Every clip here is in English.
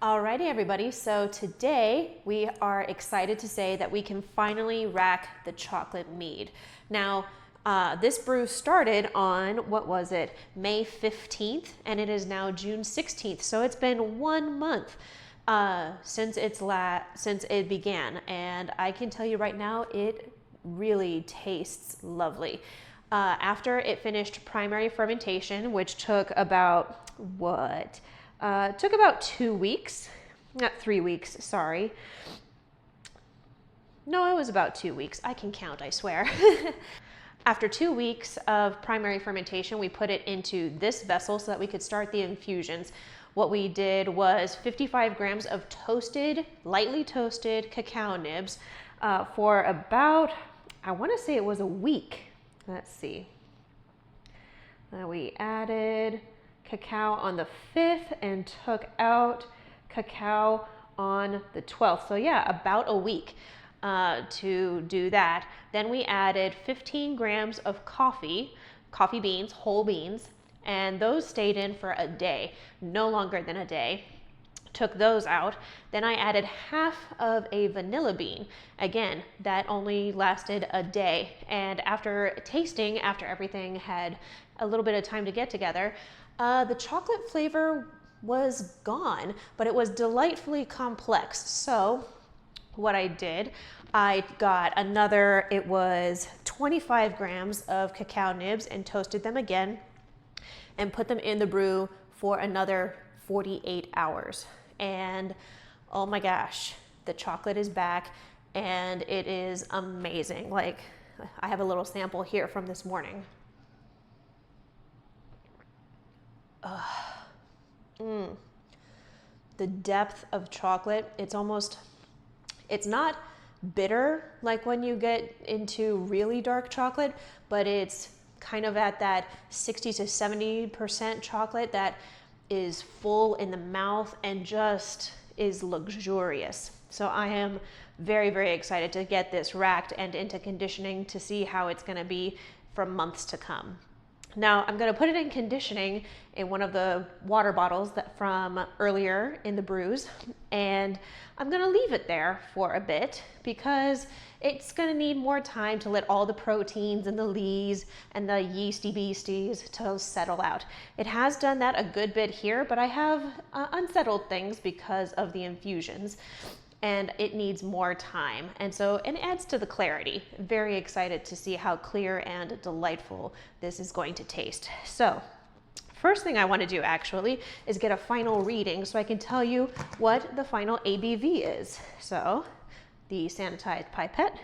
Alrighty everybody, so today we are excited to say that we can finally rack the chocolate mead. Now, this brew started on, what was it, May 15th, and it is now June 16th, so it's been 1 month since it began, and I can tell you right now, it really tastes lovely. After it finished primary fermentation, which took about, took about 2 weeks, not 3 weeks, sorry. No, it was about 2 weeks. I can count, I swear. After 2 weeks of primary fermentation, we put it into this vessel so that we could start the infusions. What we did was 55 grams of toasted, lightly toasted cacao nibs for about, I want to say it was a week. Let's see. We added cacao on the 5th and took out cacao on the 12th. So yeah, about a week to do that. Then we added 15 grams of coffee beans, whole beans, and those stayed in for a day, no longer than a day. Took those out. Then I added half of a vanilla bean. Again, that only lasted a day. And after tasting, after everything had a little bit of time to get together, the chocolate flavor was gone, but it was delightfully complex. So what I did, I got another, it was 25 grams of cacao nibs and toasted them again and put them in the brew for another 48 hours. And oh my gosh, the chocolate is back and it is amazing. Like, I have a little sample here from this morning. The depth of chocolate, it's not bitter like when you get into really dark chocolate, but it's kind of at that 60 to 70% chocolate that is full in the mouth and just is luxurious. So I am very, very excited to get this racked and into conditioning to see how it's going to be for months to come. Now I'm going to put it in conditioning in one of the water bottles that from earlier in the brews, and I'm going to leave it there for a bit because it's going to need more time to let all the proteins and the lees and the yeasty beasties to settle out. It has done that a good bit here, but I have unsettled things because of the infusions, and it needs more time. And so it adds to the clarity. Very excited to see how clear and delightful this is going to taste. So first thing I want to do actually is get a final reading so I can tell you what the final ABV is. So the sanitized pipette.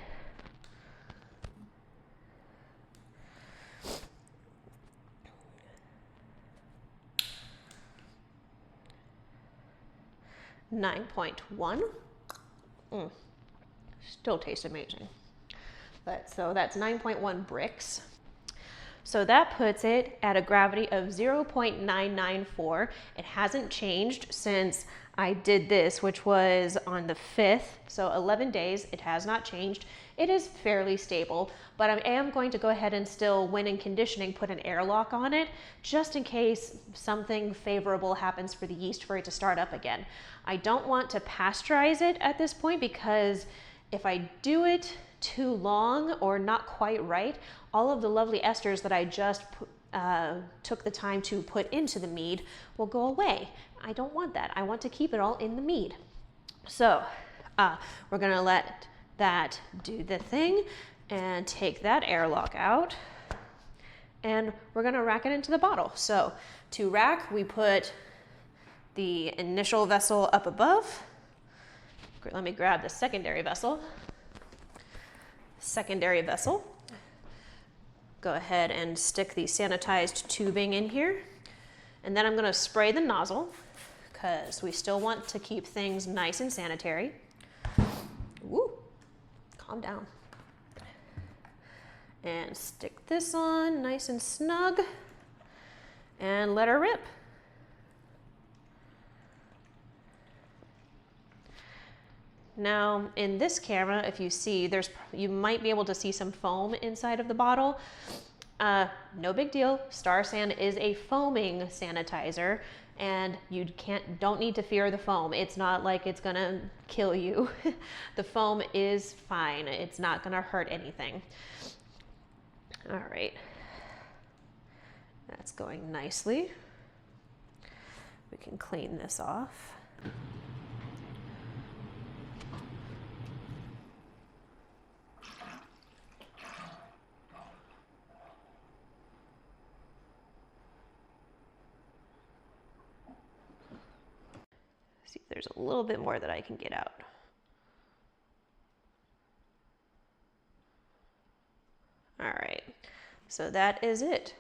.1. Still tastes amazing. So that's 9.1 bricks. So that puts it at a gravity of 0.994. It hasn't changed since I did this, which was on the 5th. So 11 days, it has not changed. It is fairly stable, but I am going to go ahead and still, when in conditioning, put an airlock on it, just in case something favorable happens for the yeast for it to start up again. I don't want to pasteurize it at this point because if I do it too long or not quite right, all of the lovely esters that I just took the time to put into the mead will go away. I don't want that. I want to keep it all in the mead. So we're gonna let that do the thing and take that airlock out, and we're gonna rack it into the bottle. So to rack, we put the initial vessel up above. Let me grab the secondary vessel. Secondary vessel. Go ahead and stick the sanitized tubing in here. And then I'm gonna spray the nozzle because we still want to keep things nice and sanitary. Woo, calm down. And stick this on nice and snug and let her rip. Now in this camera, if you see, you might be able to see some foam inside of the bottle. No big deal. Star San is a foaming sanitizer. and you don't need to fear the foam. It's not like it's gonna kill you. The foam is fine. It's not gonna hurt anything. All right, that's going nicely. We can clean this off. See if there's a little bit more that I can get out. All right, so that is it.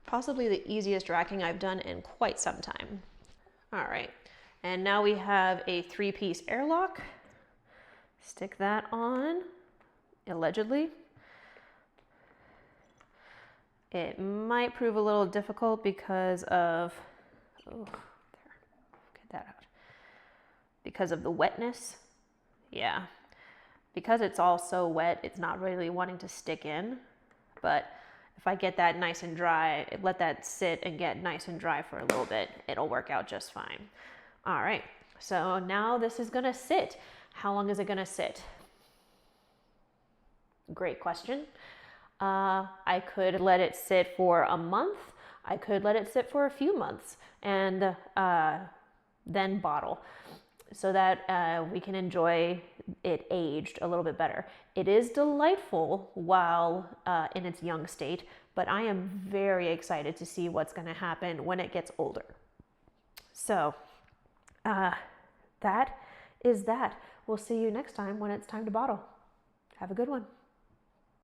Possibly the easiest racking I've done in quite some time. All right, and now we have a 3-piece airlock. Stick that on, allegedly. It might prove a little difficult because of, oh, there, get that out. Because of the wetness. Yeah, because it's all so wet, it's not really wanting to stick in, but if I get that nice and dry, let that sit and get nice and dry for a little bit, it'll work out just fine. All right, so now this is gonna sit. How long is it gonna sit? Great question. I could let it sit for a month. I could let it sit for a few months and then bottle so that we can enjoy it aged a little bit better. It is delightful while in its young state, but I am very excited to see what's going to happen when it gets older. So that is that. We'll see you next time when it's time to bottle. Have a good one.